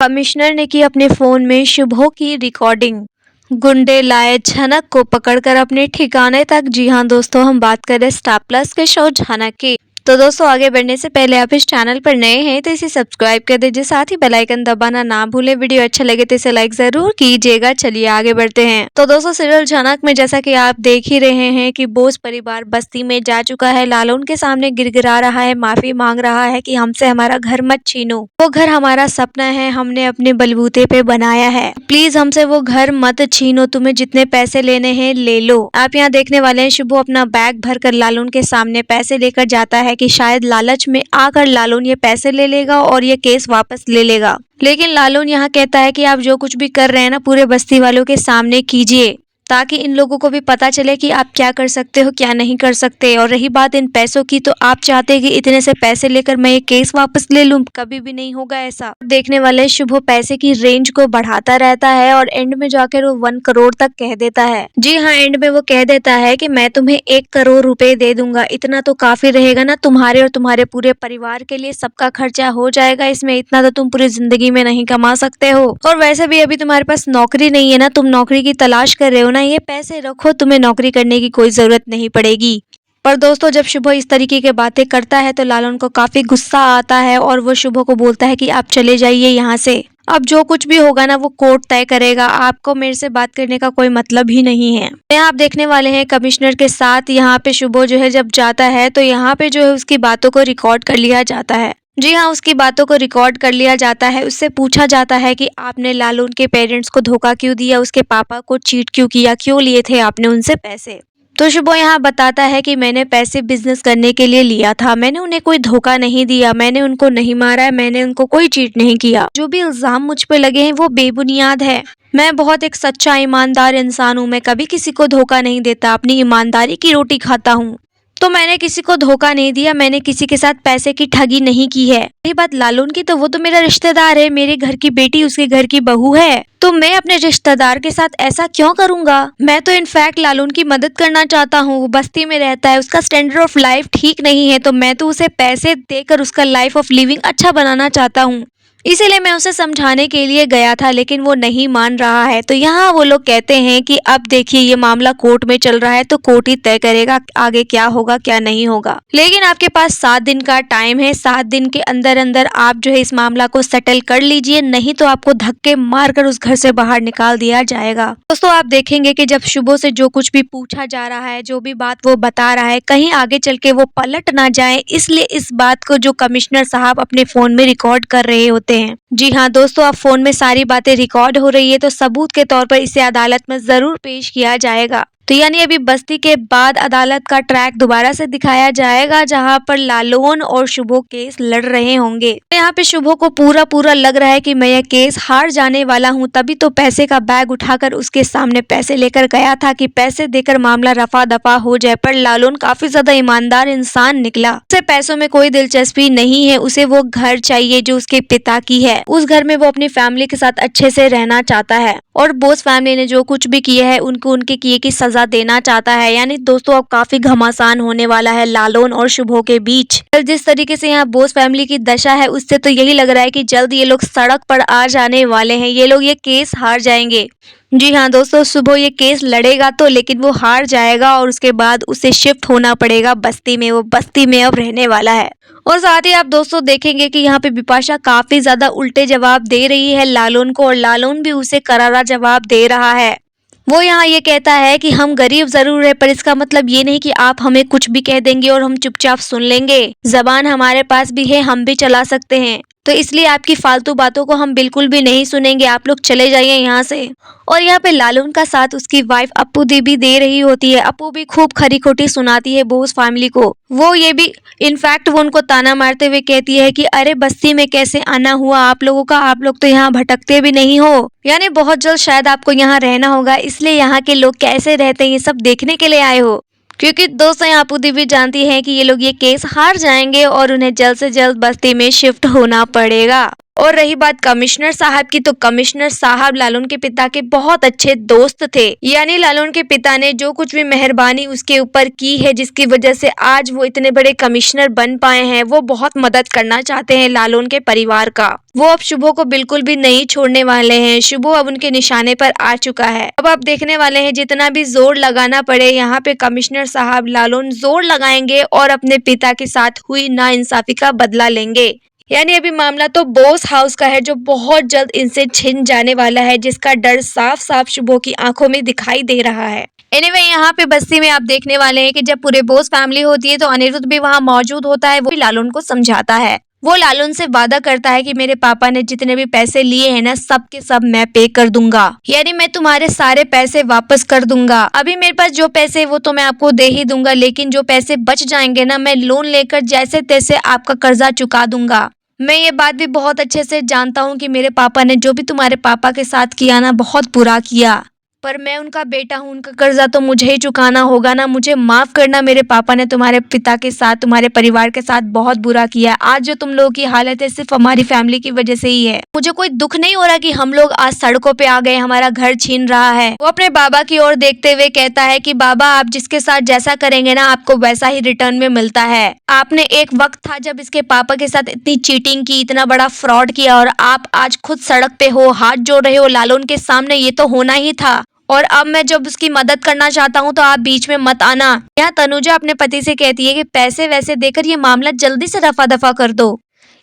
Commissioner ने की अपने फोन में शुभो की रिकॉर्डिंग। गुंडे लाए झनक को पकड़कर अपने ठिकाने तक। जी हाँ दोस्तों, हम बात करें स्टार प्लस के शो झनक की। तो दोस्तों, आगे बढ़ने से पहले आप इस चैनल पर नए हैं तो इसे सब्सक्राइब कर दीजिए, साथ ही बेल आइकन दबाना ना भूले। वीडियो अच्छा लगे तो इसे लाइक जरूर कीजिएगा। चलिए आगे बढ़ते हैं। तो दोस्तों, सीरियल झनक में जैसा कि आप देख ही रहे हैं कि बोस परिवार बस्ती में जा चुका है। लालू उनके सामने गिड़गिड़ा रहा है, माफी मांग रहा है कि हमसे हमारा घर मत छीनो, वो घर हमारा सपना है, हमने अपने बलबूते पे बनाया है, प्लीज हमसे वो घर मत छीनो, तुम्हें जितने पैसे लेने हैं ले लो। आप यहाँ देखने वाले हैं शुभो अपना बैग भरकर लालून के सामने पैसे लेकर जाता है कि शायद लालच में आकर लालून ये पैसे ले लेगा और ये केस वापस ले लेगा। लेकिन लालून यहाँ कहता है कि आप जो कुछ भी कर रहे हैं ना, पूरे बस्ती वालों के सामने कीजिए, ताकि इन लोगों को भी पता चले कि आप क्या कर सकते हो क्या नहीं कर सकते। और रही बात इन पैसों की, तो आप चाहते हैं कि इतने से पैसे लेकर मैं ये केस वापस ले लूं, कभी भी नहीं होगा ऐसा। देखने वाले शुभ पैसे की रेंज को बढ़ाता रहता है और एंड में जाकर वो 1 करोड़ तक कह देता है। जी हाँ, एंड में वो कह देता है कि मैं तुम्हें 1 करोड़ रुपए दे दूंगा, इतना तो काफी रहेगा ना तुम्हारे और तुम्हारे पूरे परिवार के लिए, सबका खर्चा हो जाएगा इसमें, इतना तो तुम पूरी जिंदगी में नहीं कमा सकते हो। और वैसे भी अभी तुम्हारे पास नौकरी नहीं है ना, तुम नौकरी की तलाश कर रहे हो ना, ये पैसे रखो, तुम्हें नौकरी करने की कोई जरूरत नहीं पड़ेगी। पर दोस्तों, जब शुभ इस तरीके की बातें करता है तो लालन को काफी गुस्सा आता है और वो शुभ को बोलता है कि आप चले जाइए यहाँ से, अब जो कुछ भी होगा ना वो कोर्ट तय करेगा, आपको मेरे से बात करने का कोई मतलब ही नहीं है। यहाँ आप देखने वाले हैं कमिश्नर के साथ यहाँ पे शुभ जो है जब जाता है तो यहाँ पे जो है उसकी बातों को रिकॉर्ड कर लिया जाता है। जी हाँ, उसकी बातों को रिकॉर्ड कर लिया जाता है। उससे पूछा जाता है कि आपने लालून के पेरेंट्स को धोखा क्यों दिया, उसके पापा को चीट क्यों किया, क्यों लिए थे आपने उनसे पैसे। तो शुभो यहाँ बताता है कि मैंने पैसे बिजनेस करने के लिए लिया था, मैंने उन्हें कोई धोखा नहीं दिया, मैंने उनको नहीं मारा है, मैंने उनको कोई चीट नहीं किया, जो भी इल्जाम मुझ पे लगे हैं वो बेबुनियाद है। मैं बहुत एक सच्चा ईमानदार इंसान हूँ, मैं कभी किसी को धोखा नहीं देता, अपनी ईमानदारी की रोटी खाता हूँ। तो मैंने किसी को धोखा नहीं दिया, मैंने किसी के साथ पैसे की ठगी नहीं की है। रही बात लालून की, तो वो तो मेरा रिश्तेदार है, मेरे घर की बेटी उसके घर की बहू है, तो मैं अपने रिश्तेदार के साथ ऐसा क्यों करूंगा। मैं तो इनफैक्ट लालून की मदद करना चाहता हूँ, वो बस्ती में रहता है, उसका स्टैंडर्ड ऑफ लाइफ ठीक नहीं है, तो मैं तो उसे पैसे देकर उसका लाइफ ऑफ लिविंग अच्छा बनाना चाहता हूँ, इसीलिए मैं उसे समझाने के लिए गया था, लेकिन वो नहीं मान रहा है। तो यहाँ वो लोग कहते हैं कि अब देखिए ये मामला कोर्ट में चल रहा है, तो कोर्ट ही तय करेगा आगे क्या होगा क्या नहीं होगा, लेकिन आपके पास 7 दिन का टाइम है, 7 दिन के अंदर अंदर आप जो है इस मामला को सेटल कर लीजिए, नहीं तो आपको धक्के मारकर उस घर से बाहर निकाल दिया जाएगा। दोस्तों, आप देखेंगे कि जब शुभो से जो कुछ भी पूछा जा रहा है, जो भी बात वो बता रहा है, कहीं आगे चल के वो पलट ना जाए, इसलिए इस बात को जो कमिश्नर साहब अपने फोन में रिकॉर्ड कर रहे होते हैं। जी हाँ दोस्तों, अब फोन में सारी बातें रिकॉर्ड हो रही है, तो सबूत के तौर पर इसे अदालत में जरूर पेश किया जाएगा। तो यानी अभी बस्ती के बाद अदालत का ट्रैक दोबारा से दिखाया जाएगा, जहां पर लालून और शुभो केस लड़ रहे होंगे। तो यहाँ पे शुभो को पूरा लग रहा है कि मैं यह केस हार जाने वाला हूँ, तभी तो पैसे का बैग उठाकर उसके सामने पैसे लेकर गया था कि पैसे देकर मामला रफा दफा हो जाए। पर लालून काफी ज्यादा ईमानदार इंसान निकला, उसे पैसों में कोई दिलचस्पी नहीं है, उसे वो घर चाहिए जो उसके पिता की है, उस घर में वो अपनी फैमिली के साथ अच्छे से रहना चाहता है, और बोस फैमिली ने जो कुछ भी किया है उनको उनके किए की सजा देना चाहता है। यानी दोस्तों, अब काफी घमासान होने वाला है लालून और शुभो के बीच। जिस तरीके से यहाँ बोस फैमिली की दशा है, उससे तो यही लग रहा है कि जल्द ये लोग सड़क पर आ जाने वाले हैं, ये लोग ये केस हार जाएंगे। जी हाँ दोस्तों, शुभो ये केस लड़ेगा तो, लेकिन वो हार जाएगा और उसके बाद उसे शिफ्ट होना पड़ेगा बस्ती में, वो बस्ती में अब रहने वाला है। और साथ ही आप दोस्तों देखेंगे कि यहाँ पे बिपाशा काफी ज्यादा उल्टे जवाब दे रही है लालून को, और लालून भी उसे करारा जवाब दे रहा है। वो यहाँ ये कहता है कि हम गरीब जरूर है, पर इसका मतलब ये नहीं कि आप हमें कुछ भी कह देंगे और हम चुपचाप सुन लेंगे, जबान हमारे पास भी है, हम भी चला सकते हैं, तो इसलिए आपकी फालतू बातों को हम बिल्कुल भी नहीं सुनेंगे, आप लोग चले जाइए यहाँ से। और यहाँ पे लालून का साथ उसकी वाइफ अप्पू दी भी दे रही होती है। अप्पू भी खूब खरी खोटी सुनाती है बोस फैमिली को, वो ये भी इनफैक्ट वो उनको ताना मारते हुए कहती है कि अरे बस्ती में कैसे आना हुआ आप लोगों का, आप लोग तो यहाँ भटकते भी नहीं हो, यानी बहुत जल्द शायद आपको यहाँ रहना होगा, इसलिए यहाँ के लोग कैसे रहते हैं ये सब देखने के लिए आए हो। क्योंकि दोस्तों, यहाँ अप्पू भी जानती है कि ये लोग ये केस हार जाएंगे और उन्हें जल्द से जल्द बस्ती में शिफ्ट होना पड़ेगा। और रही बात कमिश्नर साहब की, तो कमिश्नर साहब लालून के पिता के बहुत अच्छे दोस्त थे। यानी लालून के पिता ने जो कुछ भी मेहरबानी उसके ऊपर की है, जिसकी वजह से आज वो इतने बड़े कमिश्नर बन पाए हैं, वो बहुत मदद करना चाहते हैं लालून के परिवार का। वो अब शुभो को बिल्कुल भी नहीं छोड़ने वाले हैं। शुभो अब उनके निशाने पर आ चुका है। अब आप देखने वाले हैं जितना भी जोर लगाना पड़े, यहाँ पे कमिश्नर साहब लालून जोर लगाएंगे और अपने पिता के साथ हुई नाइंसाफी का बदला लेंगे। यानी अभी मामला तो बॉस हाउस का है, जो बहुत जल्द इनसे छिन जाने वाला है, जिसका डर साफ साफ शुभो की आंखों में दिखाई दे रहा है। एनीवे यहाँ पे बस्ती में आप देखने वाले हैं कि जब पूरे बॉस फैमिली होती है तो अनिरुद्ध भी वहाँ मौजूद होता है। वो भी लालून को समझाता है। वो लालून से वादा करता है कि मेरे पापा ने जितने भी पैसे लिए हैं ना, सब के सब मैं पे कर दूंगा। यानी मैं तुम्हारे सारे पैसे वापस कर दूंगा। अभी मेरे पास जो पैसे वो तो मैं आपको दे ही दूंगा, लेकिन जो पैसे बच जाएंगे ना, मैं लोन लेकर जैसे तैसे आपका कर्जा चुका दूंगा। मैं ये बात भी बहुत अच्छे से जानता हूँ कि मेरे पापा ने जो भी तुम्हारे पापा के साथ किया ना, बहुत बुरा किया, पर मैं उनका बेटा हूँ, उनका कर्जा तो मुझे ही चुकाना होगा ना। मुझे माफ करना, मेरे पापा ने तुम्हारे पिता के साथ, तुम्हारे परिवार के साथ बहुत बुरा किया। आज जो तुम लोगों की हालत है सिर्फ हमारी फैमिली की वजह से ही है। मुझे कोई दुख नहीं हो रहा कि हम लोग आज सड़कों पे आ गए, हमारा घर छीन रहा है। वो अपने बाबा की ओर देखते हुए कहता है कि बाबा, आप जिसके साथ जैसा करेंगे ना, आपको वैसा ही रिटर्न में मिलता है। आपने एक वक्त था जब इसके पापा के साथ इतनी चीटिंग की, इतना बड़ा फ्रॉड किया, और आप आज खुद सड़क पे हो, हाथ जोड़ रहे हो लालून के सामने। ये तो होना ही था। और अब मैं जब उसकी मदद करना चाहता हूँ तो आप बीच में मत आना। यहाँ तनुजा अपने पति से कहती है कि पैसे वैसे देकर ये मामला जल्दी से रफा दफा कर दो।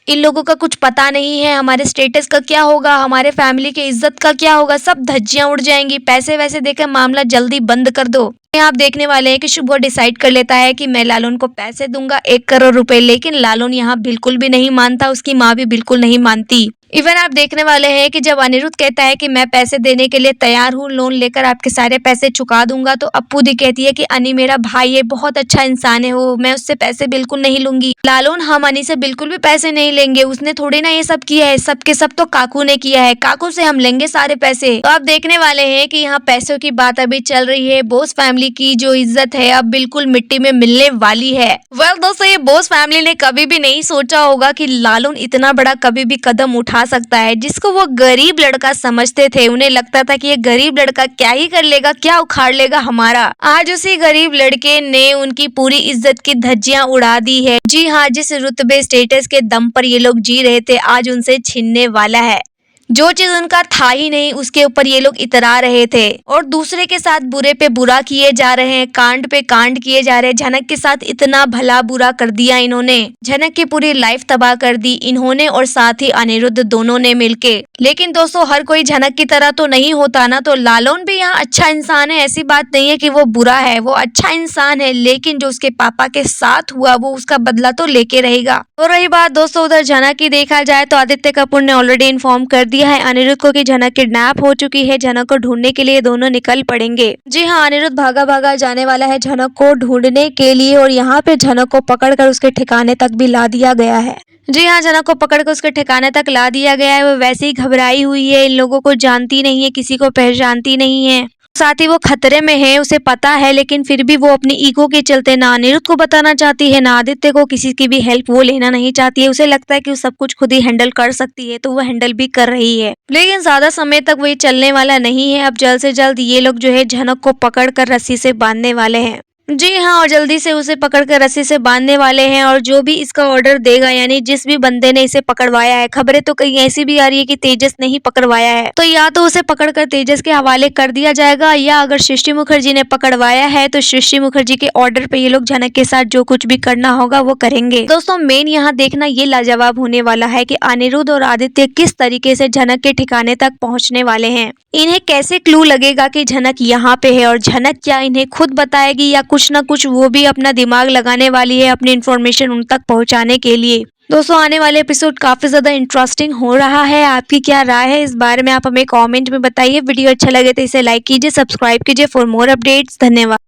इन लोगों का कुछ पता नहीं है, हमारे स्टेटस का क्या होगा, हमारे फैमिली के इज्जत का क्या होगा, सब धज्जियां उड़ जाएंगी। पैसे वैसे देकर मामला जल्दी बंद कर दो। आप देखने वाले हैं कि शुभो डिसाइड कर लेता है कि मैं लालून को पैसे दूंगा 1 करोड़ रुपए, लेकिन लालून यहाँ बिल्कुल भी नहीं मानता, उसकी माँ भी बिल्कुल नहीं मानती। इवन आप देखने वाले हैं कि जब अनिरुद्ध कहता है कि मैं पैसे देने के लिए तैयार हूँ, लोन लेकर आपके सारे पैसे चुका दूंगा, तो अप्पू दी कहती है कि अनी मेरा भाई है, बहुत अच्छा इंसान है वो, मैं उससे पैसे बिल्कुल नहीं लूंगी। लालून, हम अनी से बिल्कुल भी पैसे नहीं लेंगे, उसने थोड़ी ना ये सब किया है, सब के सब तो काकू ने किया है, काकू से हम लेंगे सारे पैसे। तो आप देखने वाले हैं कि यहाँ पैसों की बात अभी चल रही है। बॉस फैमिली की जो इज्जत है अब बिल्कुल मिट्टी में मिलने वाली है। वेल दोस्तों, ये बॉस फैमिली ने कभी भी नहीं सोचा होगा कि लालून इतना बड़ा कभी भी कदम उठा सकता है। जिसको वो गरीब लड़का समझते थे, उन्हें लगता था कि ये गरीब लड़का क्या ही कर लेगा, क्या उखाड़ लेगा हमारा। आज उसी गरीब लड़के ने उनकी पूरी इज्जत की धज्जियां उड़ा दी है। जी हाँ, जिस रुतबे स्टेटस के दम पर ये लोग जी रहे थे, आज उनसे छीनने वाला है। जो चीज उनका था ही नहीं, उसके ऊपर ये लोग इतरा रहे थे और दूसरे के साथ बुरे पे बुरा किए जा रहे हैं, कांड पे कांड किए जा रहे हैं। झनक के साथ इतना भला बुरा कर दिया इन्होंने, झनक की पूरी लाइफ तबाह कर दी इन्होंने और साथ ही अनिरुद्ध, दोनों ने मिलके। लेकिन दोस्तों, हर कोई झनक की तरह तो नहीं होता ना, तो लालून भी यहाँ अच्छा इंसान है। ऐसी बात नहीं है कि वो बुरा है, वो अच्छा इंसान है, लेकिन जो उसके पापा के साथ हुआ वो उसका बदला तो लेके रहेगा। और रही बात दोस्तों उधर झनक की, देखा जाए तो आदित्य कपूर ने ऑलरेडी इन्फॉर्म कर दिया है अनिरुद्ध को कि झनक किडनैप हो चुकी है। झनक को ढूंढने के लिए दोनों निकल पड़ेंगे। जी हाँ, अनिरुद्ध भागा भागा जाने वाला है झनक को ढूंढने के लिए, और यहाँ पे झनक को पकड़कर उसके ठिकाने तक भी ला दिया गया है। जी हाँ, झनक को पकड़कर उसके ठिकाने तक ला दिया गया है। वो वैसे ही घबराई हुई है, इन लोगों को जानती नहीं है, किसी को पहचानती नहीं है, साथ ही वो खतरे में है, उसे पता है, लेकिन फिर भी वो अपनी ईगो के चलते ना अनिरुद्ध को बताना चाहती है, ना आदित्य को, किसी की भी हेल्प वो लेना नहीं चाहती है। उसे लगता है कि वो सब कुछ खुद ही हैंडल कर सकती है, तो वो हैंडल भी कर रही है। लेकिन ज्यादा समय तक वो ये चलने वाला नहीं है। अब जल्द से जल्द ये लोग जो है झनक को पकड़कर रस्सी से बांधने वाले हैं। जी हाँ, और जल्दी से उसे पकड़कर रस्सी से बांधने वाले हैं, और जो भी इसका ऑर्डर देगा, यानी जिस भी बंदे ने इसे पकड़वाया है, खबरें तो कहीं ऐसी भी आ रही है कि तेजस ने ही पकड़वाया है, तो या तो उसे पकड़कर तेजस के हवाले कर दिया जाएगा, या अगर सृष्टि मुखर्जी ने पकड़वाया है तो सृष्टि मुखर्जी के ऑर्डर पे ये लोग झनक के साथ जो कुछ भी करना होगा वो करेंगे। दोस्तों, मेन यहाँ देखना ये लाजवाब होने वाला है कि अनिरुद्ध और आदित्य किस तरीके से झनक के ठिकाने तक पहुँचने वाले हैं। इन्हें कैसे क्लू लगेगा कि झनक यहाँ पे है, और झनक क्या इन्हें खुद बताएगी या कुछ ना कुछ वो भी अपना दिमाग लगाने वाली है अपनी इन्फॉर्मेशन उन तक पहुंचाने के लिए। दोस्तों, आने वाले एपिसोड काफी ज्यादा इंटरेस्टिंग हो रहा है। आपकी क्या राय है इस बारे में, आप हमें कमेंट में बताइए। वीडियो अच्छा लगे तो इसे लाइक कीजिए, सब्सक्राइब कीजिए फॉर मोर अपडेट्स। धन्यवाद।